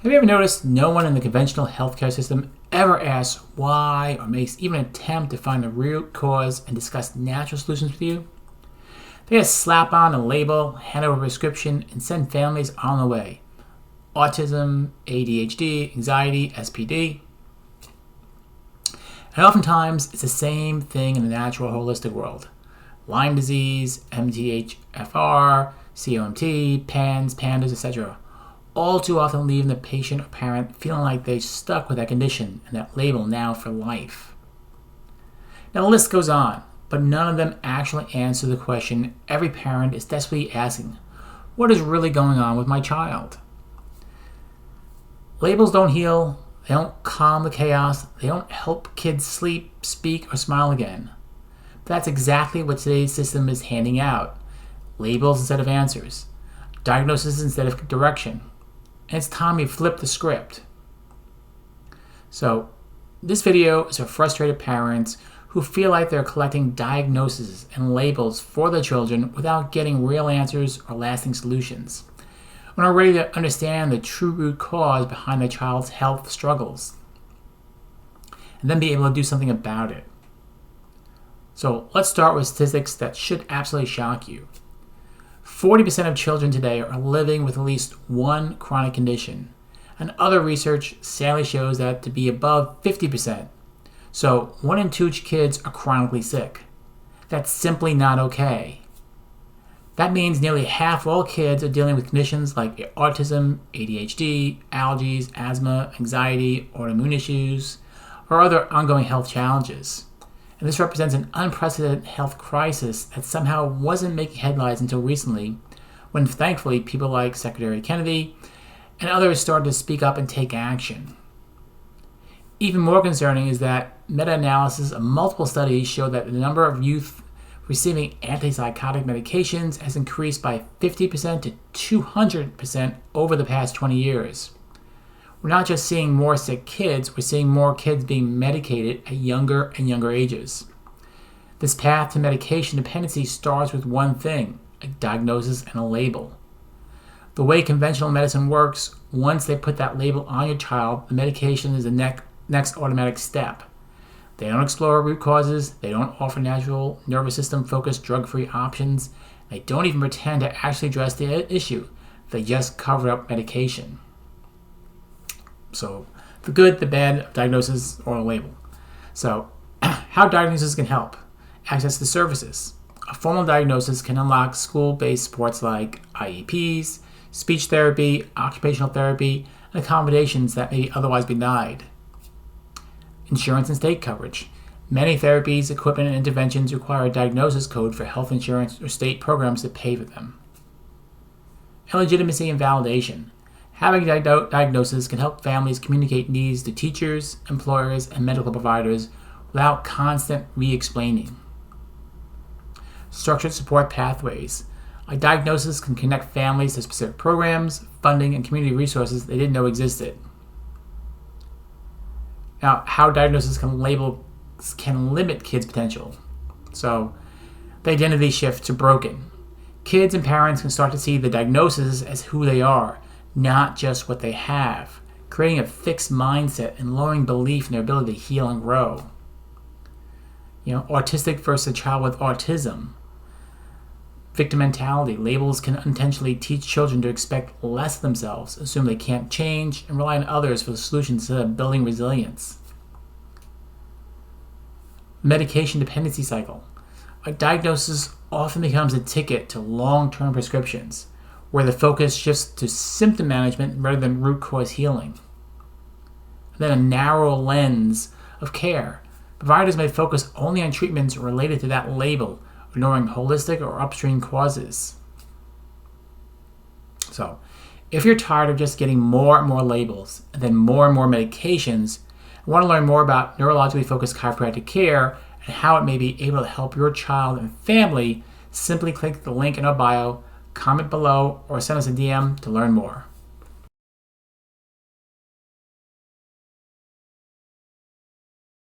Have you ever noticed no one in the conventional healthcare system ever asks why or makes even an attempt to find the root cause and discuss natural solutions with you? They just slap on a label, hand over a prescription, and send families on their way. Autism, ADHD, anxiety, SPD. And oftentimes, it's the same thing in the natural holistic world. Lyme disease, MTHFR, COMT, PANS, PANDAS, etc. All too often leaving the patient or parent feeling like they're stuck with that condition and that label now for life. Now the list goes on, but none of them actually answer the question every parent is desperately asking: what is really going on with my child? Labels don't heal, they don't calm the chaos, they don't help kids sleep, speak, or smile again. But that's exactly what today's system is handing out: labels instead of answers, diagnosis instead of direction. And it's time we flip the script. So, this video is for frustrated parents who feel like they're collecting diagnoses and labels for their children without getting real answers or lasting solutions, when are ready to understand the true root cause behind their child's health struggles, and then be able to do something about it. So let's start with statistics that should absolutely shock you. 40% of children today are living with at least one chronic condition, and other research sadly shows that to be above 50%. So 1 in 2 kids are chronically sick. That's simply not okay. That means nearly half of all kids are dealing with conditions like autism, ADHD, allergies, asthma, anxiety, autoimmune issues, or other ongoing health challenges. And this represents an unprecedented health crisis that somehow wasn't making headlines until recently, when thankfully people like Secretary Kennedy and others started to speak up and take action. Even more concerning is that meta-analysis of multiple studies show that the number of youth receiving antipsychotic medications has increased by 50% to 200% over the past 20 years. We're not just seeing more sick kids, we're seeing more kids being medicated at younger and younger ages. This path to medication dependency starts with one thing: a diagnosis and a label. The way conventional medicine works, once they put that label on your child, the medication is the next automatic step. They don't explore root causes, they don't offer natural nervous system focused drug-free options, they don't even pretend to actually address the issue, they just cover up medication. So, the good, the bad of diagnosis or a label. So, how diagnosis can help: access to services. A formal diagnosis can unlock school-based supports like IEPs, speech therapy, occupational therapy, and accommodations that may otherwise be denied. Insurance and state coverage. Many therapies, equipment, and interventions require a diagnosis code for health insurance or state programs to pay for them. And legitimacy and validation. Having a diagnosis can help families communicate needs to teachers, employers, and medical providers without constant re-explaining. Structured support pathways. A diagnosis can connect families to specific programs, funding, and community resources they didn't know existed. Now, how diagnosis can limit kids' potential. So, the identity shift to broken. Kids and parents can start to see the diagnosis as who they are, not just what they have, creating a fixed mindset and lowering belief in their ability to heal and grow. Autistic versus a child with autism. Victim mentality. Labels can unintentionally teach children to expect less of themselves, assume they can't change, and rely on others for the solutions instead of building resilience. Medication dependency cycle. A diagnosis often becomes a ticket to long-term prescriptions, where the focus shifts to symptom management rather than root cause healing. And then a narrow lens of care. Providers may focus only on treatments related to that label, ignoring holistic or upstream causes. So, if you're tired of just getting more and more labels and then more medications, and want to learn more about neurologically focused chiropractic care and how it may be able to help your child and family, simply click the link in our bio, comment below, or send us a DM to learn more.